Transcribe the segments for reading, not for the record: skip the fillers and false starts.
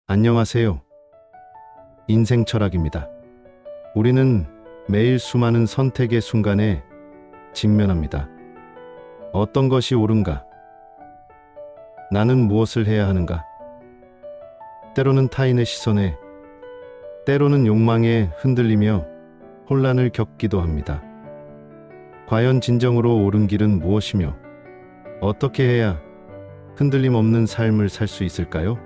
안녕하세요. 인생 철학입니다. 우리는 매일 수많은 선택의 순간에 직면합니다. 어떤 것이 옳은가? 나는 무엇을 해야 하는가? 때로는 타인의 시선에, 때로는 욕망에 흔들리며 혼란을 겪기도 합니다. 과연 진정으로 옳은 길은 무엇이며 어떻게 해야 흔들림 없는 삶을 살 수 있을까요?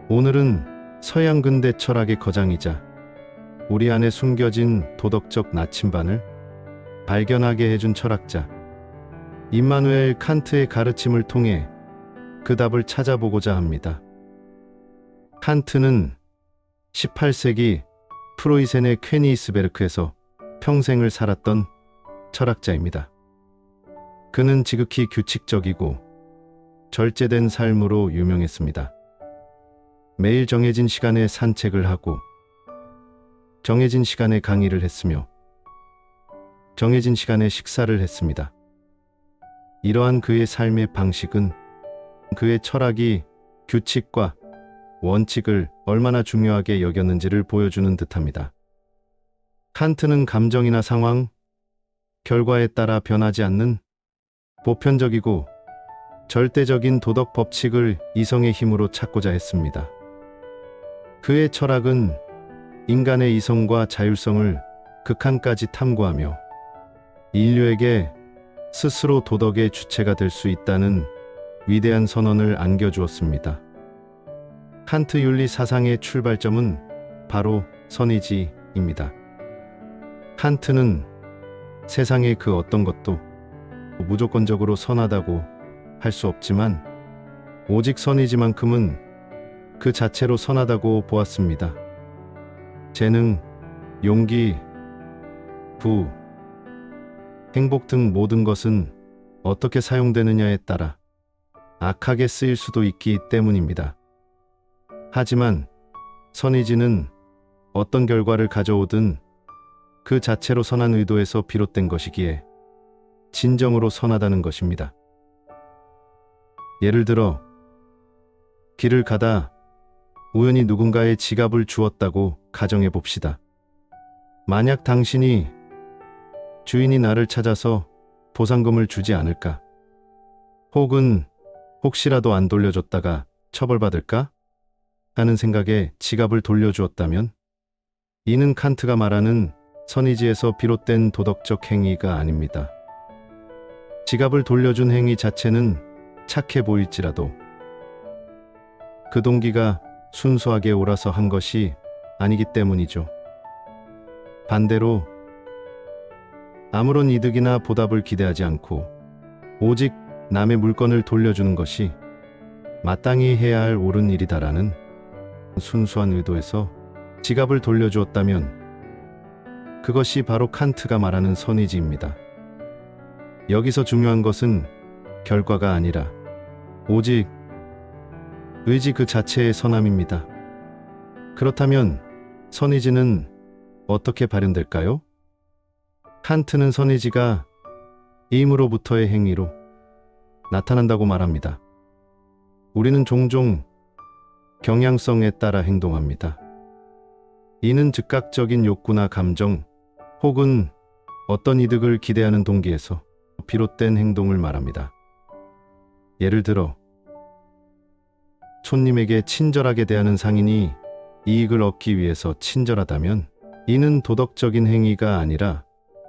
오늘은 서양 근대 철학의 거장이자 우리 안에 숨겨진 도덕적 나침반을 발견하게 해준 철학자 임마누엘 칸트의 가르침을 통해 그 답을 찾아보고자 합니다. 칸트는 18세기 프로이센의 퀘니스베르크에서 평생을 살았던 철학자입니다. 그는 지극히 규칙적이고 절제된 삶으로 유명했습니다. 매일 정해진 시간에 산책을 하고 정해진 시간에 강의를 했으며 정해진 시간에 식사를 했습니다. 이러한 그의 삶의 방식은 그의 철학이 규칙과 원칙을 얼마나 중요하게 여겼는지를 보여주는 듯합니다. 칸트는 감정이나 상황, 결과에 따라 변하지 않는 보편적이고 절대적인 도덕 법칙을 이성의 힘으로 찾고자 했습니다. 그의 철학은 인간의 이성과 자율성을 극한까지 탐구하며 인류에게 스스로 도덕의 주체가 될 수 있다는 위대한 선언을 안겨주었습니다. 칸트 윤리 사상의 출발점은 바로 선의지입니다. 칸트는 세상의 그 어떤 것도 무조건적으로 선하다고 할 수 없지만 오직 선의지만큼은 그 자체로 선하다고 보았습니다. 재능, 용기, 부, 행복 등 모든 것은 어떻게 사용되느냐에 따라 악하게 쓰일 수도 있기 때문입니다. 하지만 선의지는 어떤 결과를 가져오든 그 자체로 선한 의도에서 비롯된 것이기에 진정으로 선하다는 것입니다. 예를 들어 길을 가다 우연히 누군가의 지갑을 주웠다고 가정해 봅시다. 만약 당신이 주인이 나를 찾아서 보상금을 주지 않을까? 혹은 혹시라도 안 돌려줬다가 처벌받을까? 하는 생각에 지갑을 돌려주었다면 이는 칸트가 말하는 선의지에서 비롯된 도덕적 행위가 아닙니다. 지갑을 돌려준 행위 자체는 착해 보일지라도 그 동기가 순수하게 옳아서 한 것이 아니기 때문이죠. 반대로 아무런 이득이나 보답을 기대하지 않고 오직 남의 물건을 돌려주는 것이 마땅히 해야 할 옳은 일이다라는 순수한 의도에서 지갑을 돌려주었다면 그것이 바로 칸트가 말하는 선의지입니다. 여기서 중요한 것은 결과가 아니라 오직 의지 그 자체의 선함입니다. 그렇다면 선의지는 어떻게 발현될까요? 칸트는 선의지가 임으로부터의 행위로 나타난다고 말합니다. 우리는 종종 경향성에 따라 행동합니다. 이는 즉각적인 욕구나 감정 혹은 어떤 이득을 기대하는 동기에서 비롯된 행동을 말합니다. 예를 들어 손님에게 친절하게 대하는 상인이 이익을 얻기 위해서 친절하다면 이는 도덕적인 행위가 아니라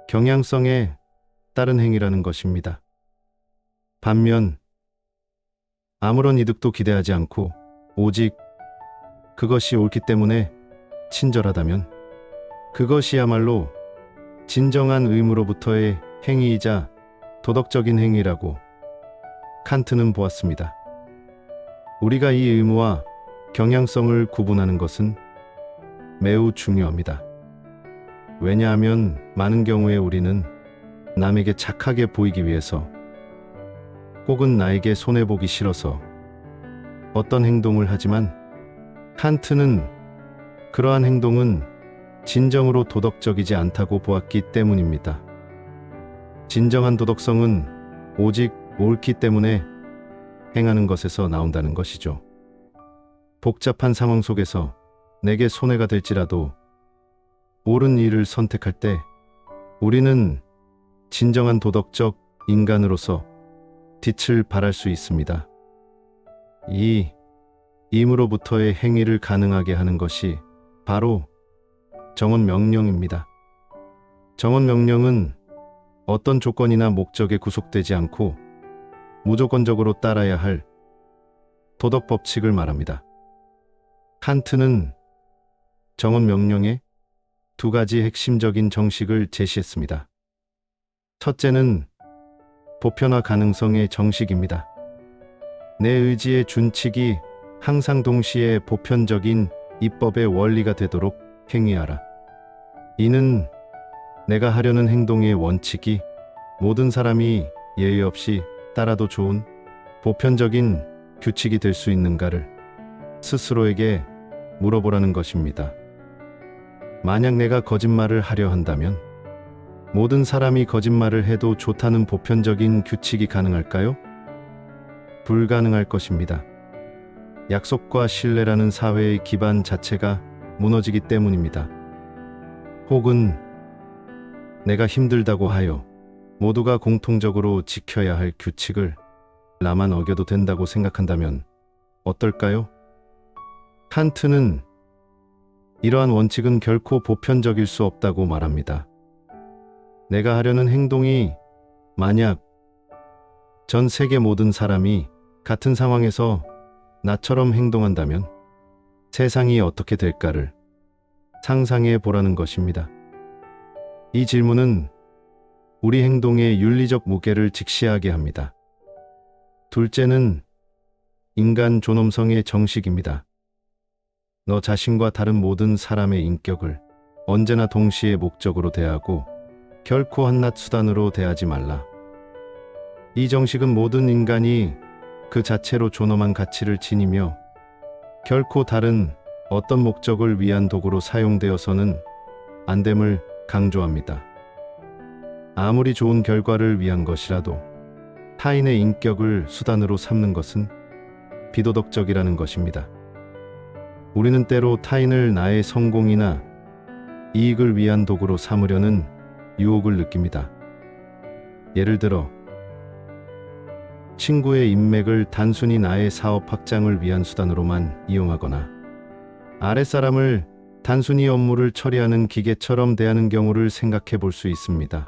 경향성에 따른 행위라는 것입니다. 반면 아무런 이득도 기대하지 않고 오직 그것이 옳기 때문에 친절하다면 그것이야말로 진정한 의무로부터의 행위이자 도덕적인 행위라고 칸트는 보았습니다. 우리가 이 의무와 경향성을 구분하는 것은 매우 중요합니다. 왜냐하면 많은 경우에 우리는 남에게 착하게 보이기 위해서 혹은 나에게 손해보기 싫어서 어떤 행동을 하지만 칸트는 그러한 행동은 진정으로 도덕적이지 않다고 보았기 때문입니다. 진정한 도덕성은 오직 옳기 때문에 행하는 것에서 나온다는 것이죠. 복잡한 상황 속에서 내게 손해가 될지라도 옳은 일을 선택할 때 우리는 진정한 도덕적 인간으로서 빛을 발할 수 있습니다. 이 임으로부터의 행위를 가능하게 하는 것이 바로 정언명령입니다. 정언명령은 어떤 조건이나 목적에 구속되지 않고 무조건적으로 따라야 할 도덕 법칙을 말합니다. 칸트는 정언명령의 두 가지 핵심적인 정식을 제시했습니다. 첫째는 보편화 가능성의 정식입니다. 내 의지의 준칙이 항상 동시에 보편적인 입법의 원리가 되도록 행위하라. 이는 내가 하려는 행동의 원칙이 모든 사람이 예의 없이 따라도 좋은 보편적인 규칙이 될 수 있는가를 스스로에게 물어보라는 것입니다. 만약 내가 거짓말을 하려 한다면 모든 사람이 거짓말을 해도 좋다는 보편적인 규칙이 가능할까요? 불가능할 것입니다. 약속과 신뢰라는 사회의 기반 자체가 무너지기 때문입니다. 혹은 내가 힘들다고 하여 모두가 공통적으로 지켜야 할 규칙을 나만 어겨도 된다고 생각한다면 어떨까요? 칸트는 이러한 원칙은 결코 보편적일 수 없다고 말합니다. 내가 하려는 행동이 만약 전 세계 모든 사람이 같은 상황에서 나처럼 행동한다면 세상이 어떻게 될까를 상상해 보라는 것입니다. 이 질문은 우리 행동의 윤리적 무게를 직시하게 합니다. 둘째는 인간 존엄성의 정식입니다. 너 자신과 다른 모든 사람의 인격을 언제나 동시에 목적으로 대하고 결코 한낱 수단으로 대하지 말라. 이 정식은 모든 인간이 그 자체로 존엄한 가치를 지니며 결코 다른 어떤 목적을 위한 도구로 사용되어서는 안 됨을 강조합니다. 아무리 좋은 결과를 위한 것이라도 타인의 인격을 수단으로 삼는 것은 비도덕적이라는 것입니다. 우리는 때로 타인을 나의 성공이나 이익을 위한 도구로 삼으려는 유혹을 느낍니다. 예를 들어 친구의 인맥을 단순히 나의 사업 확장을 위한 수단으로만 이용하거나 아랫사람을 단순히 업무를 처리하는 기계처럼 대하는 경우를 생각해 볼 수 있습니다.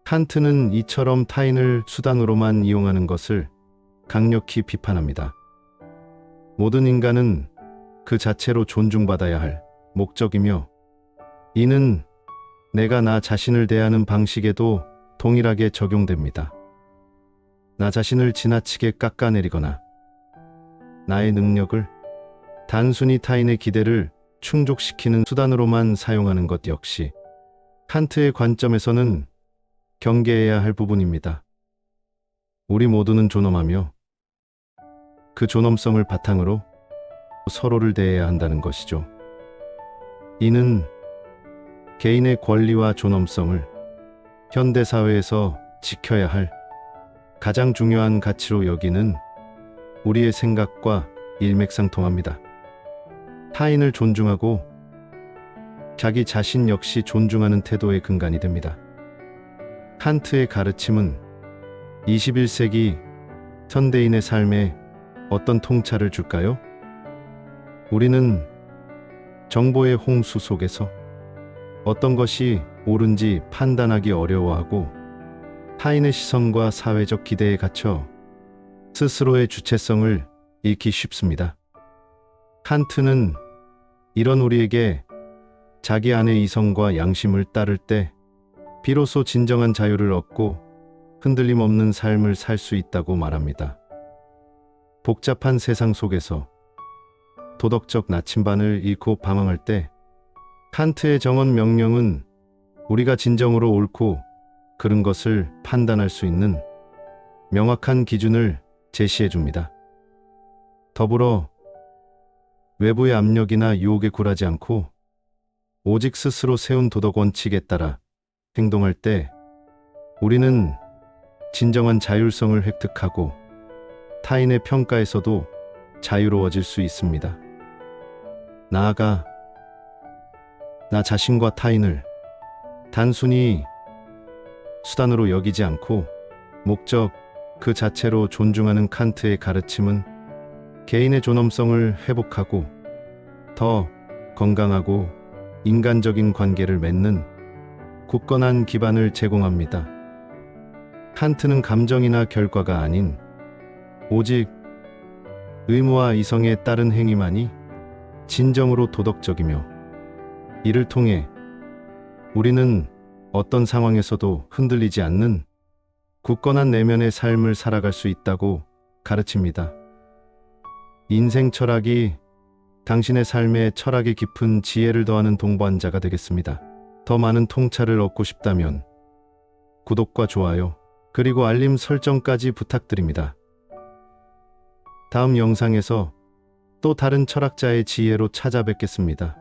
칸트는 이처럼 타인을 수단으로만 이용하는 것을 강력히 비판합니다. 모든 인간은 그 자체로 존중받아야 할 목적이며 이는 내가 나 자신을 대하는 방식에도 동일하게 적용됩니다. 나 자신을 지나치게 깎아내리거나 나의 능력을 단순히 타인의 기대를 충족시키는 수단으로만 사용하는 것 역시 칸트의 관점에서는 경계해야 할 부분입니다. 우리 모두는 존엄하며 그 존엄성을 바탕으로 서로를 대해야 한다는 것이죠. 이는 개인의 권리와 존엄성을 현대사회에서 지켜야 할 가장 중요한 가치로 여기는 우리의 생각과 일맥상통합니다. 타인을 존중하고 자기 자신 역시 존중하는 태도의 근간이 됩니다. 칸트의 가르침은 21세기 현대인의 삶에 어떤 통찰을 줄까요? 우리는 정보의 홍수 속에서 어떤 것이 옳은지 판단하기 어려워하고 타인의 시선과 사회적 기대에 갇혀 스스로의 주체성을 잃기 쉽습니다. 칸트는 이런 우리에게 자기 안의 이성과 양심을 따를 때 비로소 진정한 자유를 얻고 흔들림 없는 삶을 살 수 있다고 말합니다. 복잡한 세상 속에서 도덕적 나침반을 잃고 방황할 때 칸트의 정언 명령은 우리가 진정으로 옳고 그른 것을 판단할 수 있는 명확한 기준을 제시해 줍니다. 더불어 외부의 압력이나 유혹에 굴하지 않고 오직 스스로 세운 도덕 원칙에 따라 행동할 때 우리는 진정한 자율성을 획득하고 타인의 평가에서도 자유로워질 수 있습니다. 나아가 나 자신과 타인을 단순히 수단으로 여기지 않고 목적 그 자체로 존중하는 칸트의 가르침은 개인의 존엄성을 회복하고 더 건강하고 인간적인 관계를 맺는 굳건한 기반을 제공합니다. 칸트는 감정이나 결과가 아닌 오직 의무와 이성에 따른 행위만이 진정으로 도덕적이며, 이를 통해 우리는 어떤 상황에서도 흔들리지 않는 굳건한 내면의 삶을 살아갈 수 있다고 가르칩니다. 인생 철학이 당신의 삶에 철학의 깊은 지혜를 더하는 동반자가 되겠습니다. 더 많은 통찰을 얻고 싶다면 구독과 좋아요, 그리고 알림 설정까지 부탁드립니다. 다음 영상에서 또 다른 철학자의 지혜로 찾아뵙겠습니다.